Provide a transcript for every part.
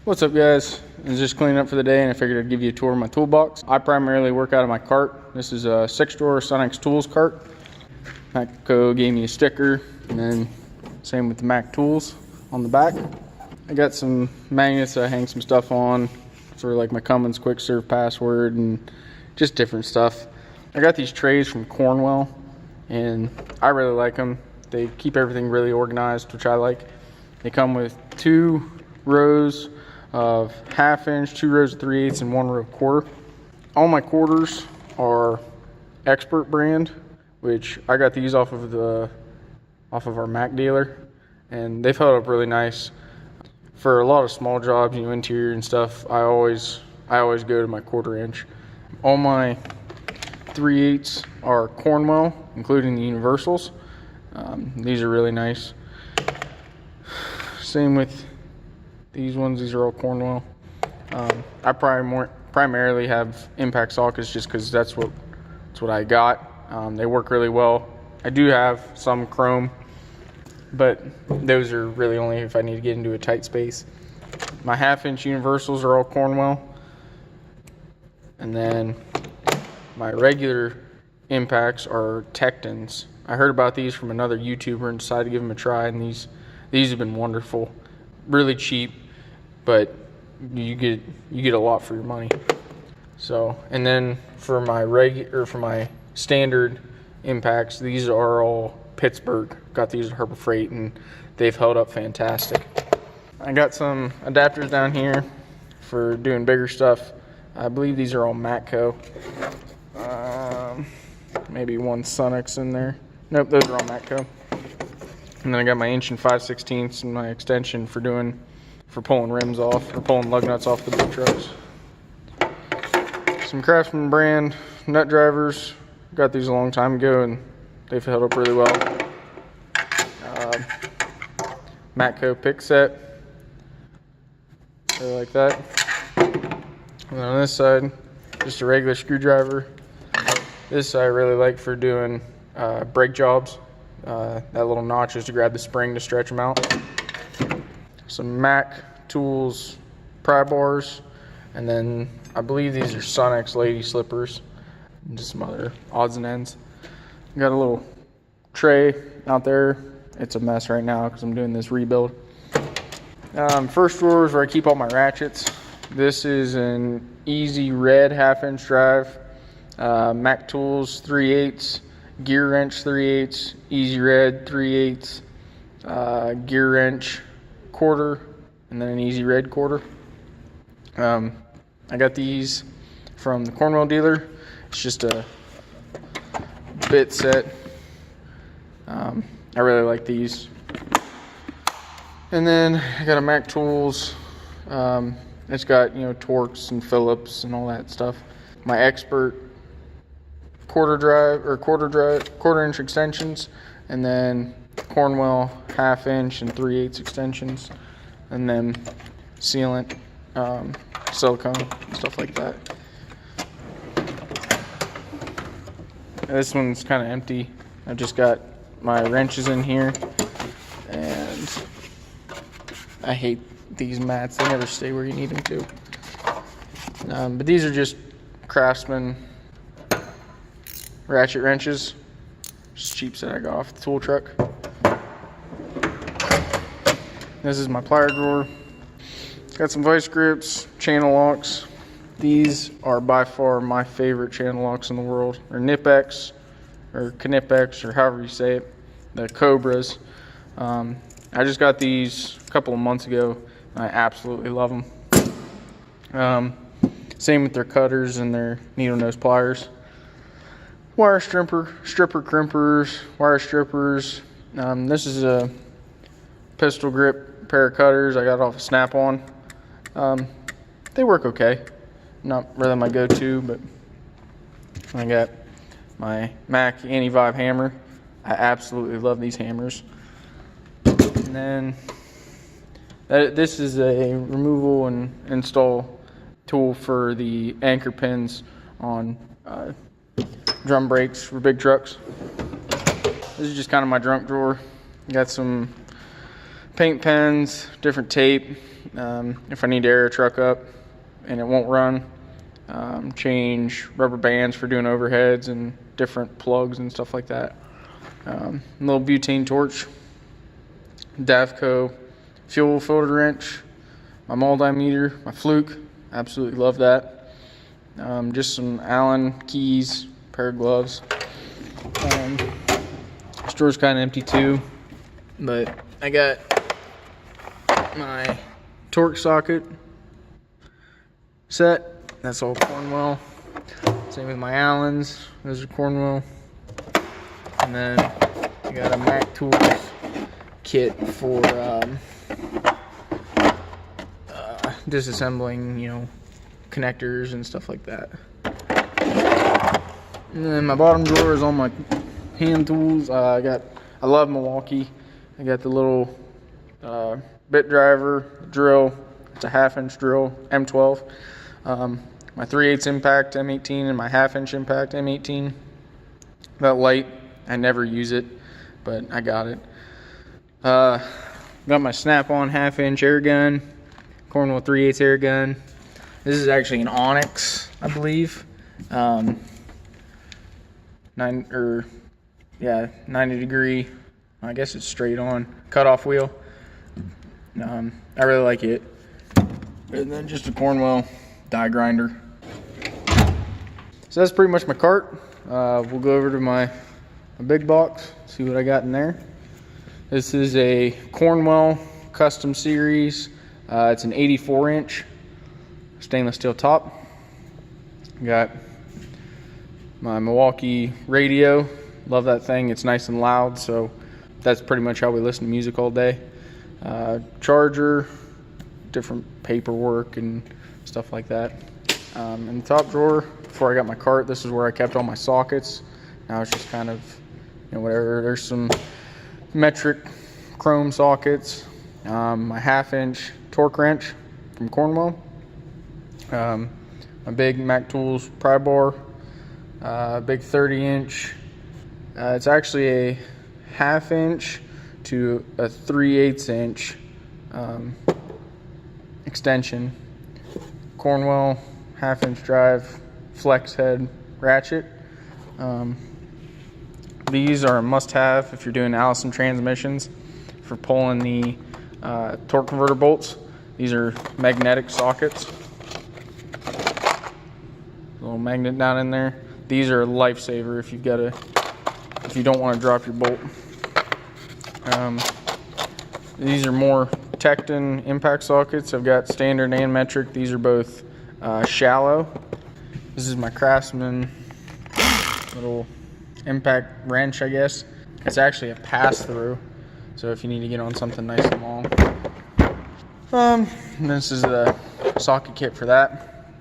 What's up, guys? I was just cleaning up for the day and I figured I'd give you a tour of my toolbox. I primarily work out of my cart. This is a 6-drawer Sonex Tools cart. Matco gave me a sticker, and then same with the Mac Tools on the back. I got some magnets that I hang some stuff on for like my Cummins quick serve password and just different stuff. I got these trays from Cornwell and I really like them. They keep everything really organized, which I like. They come with 2 rows of 1/2 inch, 2 rows of 3/8, and 1 row of quarter. All my quarters are Expert brand, which I got these off of our Mac dealer, and they've held up really nice. For a lot of small jobs, interior and stuff, I always go to my 1/4 inch. All my 3/8s are Cornwell, including the universals. These are really nice. Same with these ones. These are all Cornwell. I primarily have impact sockets just because that's what I got. They work really well. I do have some chrome, but those are really only if I need to get into a tight space. My 1/2 inch universals are all Cornwell, and then my regular impacts are Tectons. I heard about these from another YouTuber and decided to give them a try, and these have been wonderful. Really cheap, but you get a lot for your money. So, and then for my standard impacts, these are all Pittsburgh. Got these at Harbor Freight, and they've held up fantastic. I got some adapters down here for doing bigger stuff. I believe these are all Matco. Maybe one Sonex in there. Nope, those are all Matco. And then I got my inch and 5/16 and my extension for pulling rims off or pulling lug nuts off the big trucks. Some Craftsman brand nut drivers. Got these a long time ago and they've held up really well. Matco pick set. Really like that. And then on this side, just a regular screwdriver. This I really like for doing brake jobs. That little notch is to grab the spring to stretch them out. Some Mac Tools pry bars, and then I believe these are Sonex lady slippers, and just some other odds and ends. Got a little tray out there. It's a mess right now because I'm doing this rebuild. First drawer is where I keep all my ratchets. This is an easy red 1/2 inch drive, Mac Tools 3/8, gear wrench 3/8, easy red 3/8, gear wrench 1/4, and then an easy red 1/4. I got these from the Cornwell dealer. It's just a bit set. I really like these. And then I got a Mac Tools. It's got Torx and Phillips and all that stuff. My Expert 1/4 inch extensions, and then Cornwell 1/2 inch and 3/8 extensions, and then sealant, silicone, stuff like that. This one's kind of empty. I've just got my wrenches in here, and I hate these mats. They never stay where you need them to. But these are just Craftsman ratchet wrenches, just cheap that I got off the tool truck. This is my plier drawer. Got some vice grips, channel locks. These are by far my favorite channel locks in the world. They're Knipex or Knipex or however you say it. The Cobras. I just got these a couple of months ago. And I absolutely love them. Same with their cutters and their needle nose pliers. Wire stripper crimpers, wire strippers. This is a pistol grip pair of cutters I got off of Snap-on. They work okay. Not really my go-to, but I got my Mac Anti-Vibe hammer. I absolutely love these hammers. And then this is a removal and install tool for the anchor pins on drum brakes for big trucks. This is just kind of my junk drawer. Got some paint pens, different tape, if I need to air a truck up and it won't run, change rubber bands for doing overheads and different plugs and stuff like that. Little butane torch, Davco fuel filter wrench, my multimeter, my fluke, absolutely love that. Just some Allen keys, pair of gloves. This drawer's kind of empty too, but I got my torque socket set. That's all Cornwell. Same with my Allens. Those are Cornwell. And then I got a Mac Tools kit for disassembling, you know, connectors and stuff like that. And then my bottom drawer is all my hand tools. I love Milwaukee. I got the little bit driver drill. It's a 1/2-inch drill, M12. My 3/8 impact M18 and my 1/2-inch impact M18. That light, I never use it, but I got it. Got my Snap-on 1/2-inch air gun, Cornwell 3/8 air gun. This is actually an Onyx, I believe. 90 degree. I guess it's straight on cutoff wheel. I really like it. And then just a Cornwell die grinder. So that's pretty much my cart. We'll go over to my big box, see what I got in there. This is a Cornwell Custom Series. It's an 84-inch stainless steel top. Got my Milwaukee radio. Love that thing. It's nice and loud, so that's pretty much how we listen to music all day. Charger, different paperwork and stuff like that. In the top drawer, before I got my cart, this is where I kept all my sockets. Now it's just kind of, you know, whatever. There's some metric chrome sockets, my 1/2-inch torque wrench from Cornwell, my big Mac Tools pry bar, big 30-inch. It's actually a 1/2-inch to a 3/8 inch extension. Cornwell 1/2-inch drive flex head ratchet. These are a must-have if you're doing Allison transmissions for pulling the torque converter bolts. These are magnetic sockets. A little magnet down in there. These are a lifesaver if you don't want to drop your bolt. These are more Tecton impact sockets. I've got standard and metric. These are both shallow. This is my Craftsman little impact wrench, I guess. It's actually a pass-through, so if you need to get on something nice and long. And this is the socket kit for that.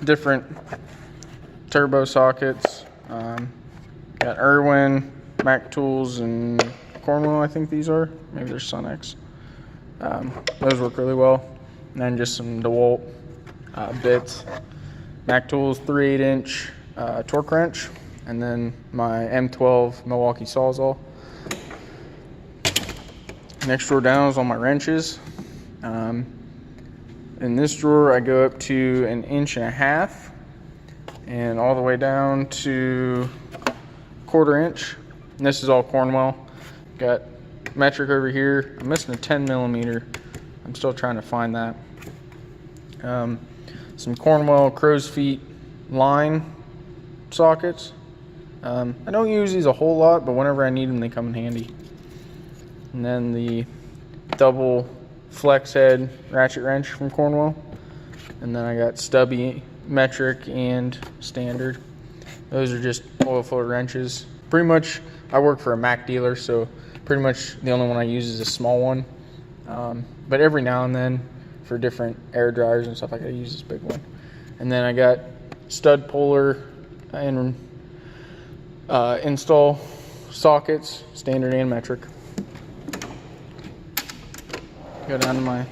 Different turbo sockets. Got Irwin, Mac Tools, and Cornwell, I think these are. Maybe they're Sunex. Those work really well. And then just some DeWalt bits. Mac Tools 3/8-inch torque wrench. And then my M12 Milwaukee Sawzall. Next drawer down is all my wrenches. In this drawer, I go up to 1.5 inches and all the way down to 1/4 inch. And this is all Cornwell. Got metric over here. I'm missing a 10mm. I'm still trying to find that. Some Cornwell crow's feet line sockets. I don't use these a whole lot, but whenever I need them, they come in handy. And then the double flex head ratchet wrench from Cornwell. And then I got stubby metric and standard. Those are just oil filled wrenches. Pretty much, I work for a Mac dealer, so pretty much the only one I use is a small one. But every now and then, for different air dryers and stuff, I gotta use this big one. And then I got stud puller and install sockets, standard and metric. Go down to my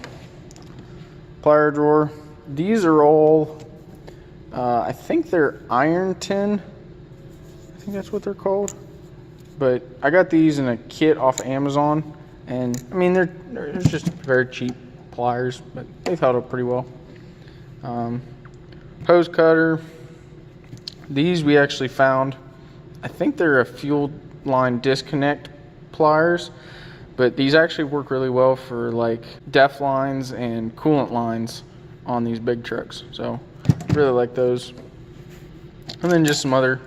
plier drawer. These are all, I think they're iron tin. I think that's what they're called. But I got these in a kit off Amazon, And I mean, they're just very cheap pliers, but they've held up pretty well. Hose cutter. These we actually found. I think they're a fuel line disconnect pliers, but these actually work really well for like def lines and coolant lines on these big trucks. So really like those. And then just some other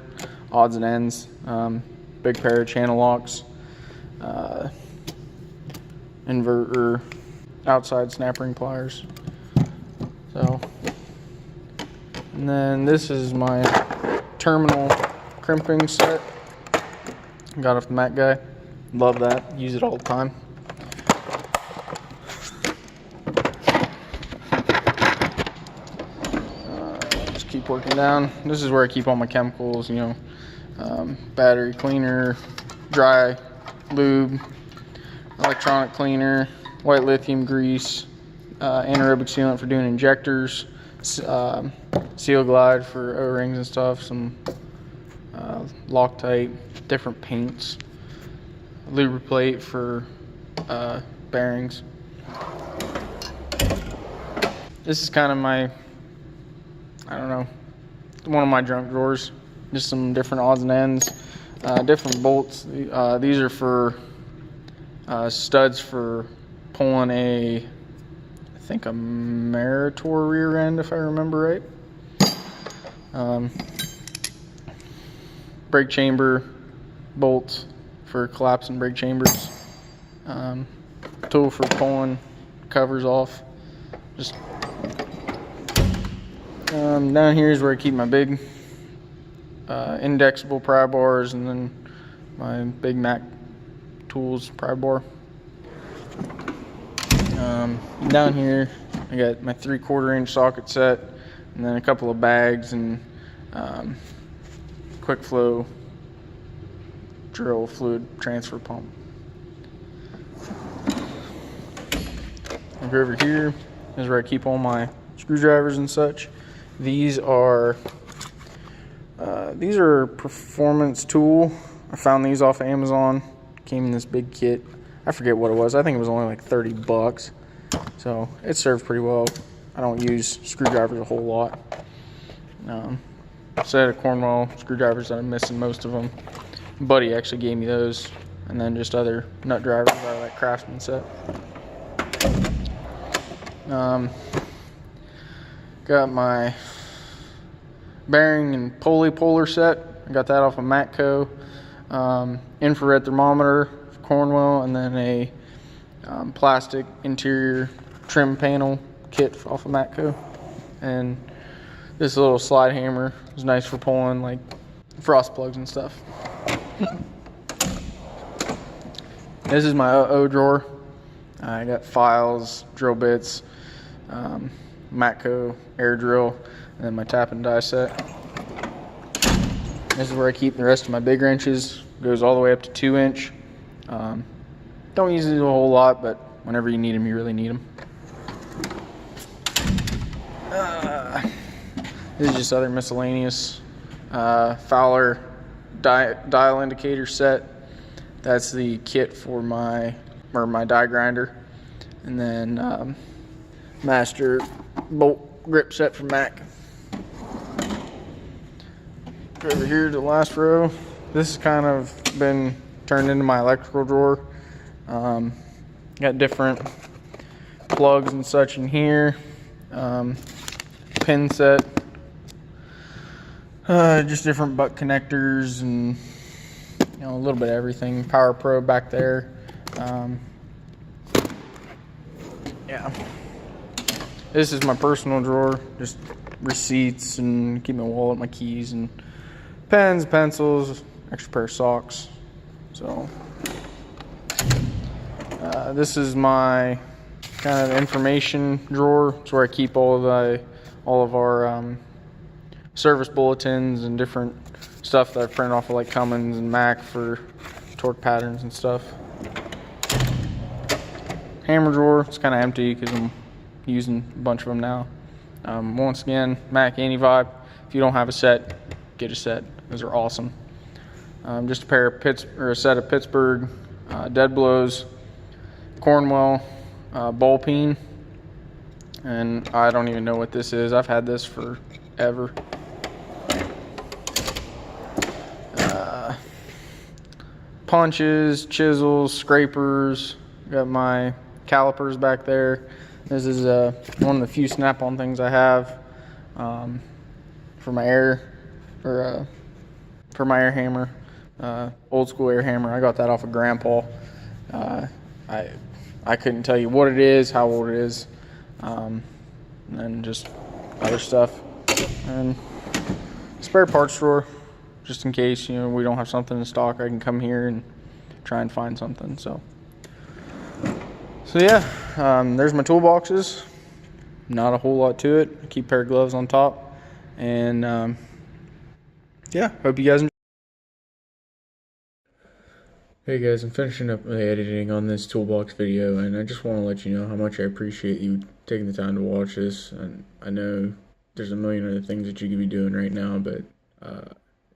odds and ends. Big pair of channel locks, inverter, outside snap ring pliers. So, and then this is my terminal crimping set. Got off the Mac guy. Love that. Use it all the time. Just keep working down. This is where I keep all my chemicals, you know, battery cleaner, dry lube, electronic cleaner, white lithium grease, anaerobic sealant for doing injectors, Seal Glide for O-rings and stuff, some Loctite, different paints, lubricate for bearings. This is kind of my, I don't know, one of my junk drawers. Just some different odds and ends, different bolts. These are for studs for pulling I think a Meritor rear end, if I remember right. Brake chamber bolts for collapsing brake chambers. Tool for pulling covers off. Just down here is where I keep my big indexable pry bars, and then my big Mac tools pry bar. Down here I got my 3/4 inch socket set, and then a couple of bags and quick flow drill fluid transfer pump. Over here is where I keep all my screwdrivers and such. These are Performance Tool. I found these off of Amazon. Came in this big kit. I forget what it was. I think it was only like 30 bucks. So it serves pretty well. I don't use screwdrivers a whole lot. Set of Cornwell screwdrivers that I'm missing most of them. Buddy actually gave me those, and then just other nut drivers out of that Craftsman set. Got my bearing and pulley puller set. I got that off of Matco. Infrared thermometer for Cornwell, and then a plastic interior trim panel kit off of Matco. And this little slide hammer is nice for pulling like frost plugs and stuff. This is my O drawer. I got files, drill bits, Matco air drill, and then my tap and die set. This is where I keep the rest of my big wrenches. Goes all the way up to 2 inch. Don't use it a whole lot, but whenever you need them, you really need them. This is just other miscellaneous. Fowler dial indicator set. That's the kit for my die grinder. And then master bolt grip set from Mac. Over here to the last row. This has kind of been turned into my electrical drawer. Got different plugs and such in here. Pin set. Just different butt connectors and a little bit of everything. Power probe back there. Yeah. This is my personal drawer. Just receipts and keep my wallet, my keys, and pens, pencils, extra pair of socks. So this is my kind of information drawer. It's where I keep all of our service bulletins and different stuff that I print off of like Cummins and Mac for torque patterns and stuff. Hammer drawer. It's kind of empty because I'm using a bunch of them now. Once again, Mac Anti-Vibe. If you don't have a set, get a set. Those are awesome. Just a set of Pittsburgh dead blows, Cornwell ball peen, and I don't even know what this is. I've had this forever. Punches, chisels, scrapers. Got my calipers back there. This is one of the few snap-on things I have for my air hammer, old school air hammer. I got that off of Grandpa. I couldn't tell you what it is, how old it is, and then just other stuff. And spare parts drawer, just in case we don't have something in stock. I can come here and try and find something. So yeah, there's my toolboxes. Not a whole lot to it. I keep a pair of gloves on top, and yeah, hope you guys enjoy. Hey guys, I'm finishing up the editing on this toolbox video, and I just want to let you know how much I appreciate you taking the time to watch this. And I know there's a million other things that you could be doing right now, but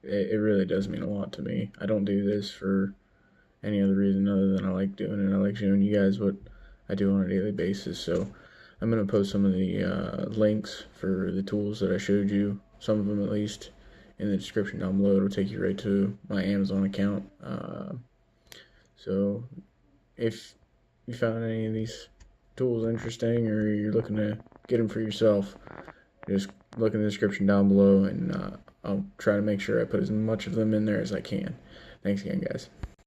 it really does mean a lot to me. I don't do this for any other reason other than I like doing it. I like showing you guys what I do on a daily basis. So I'm going to post some of the links for the tools that I showed you, some of them at least, in the description down below. It'll take you right to my Amazon account. So if you found any of these tools interesting, or you're looking to get them for yourself, just look in the description down below, and I'll try to make sure I put as much of them in there as I can. Thanks again, guys.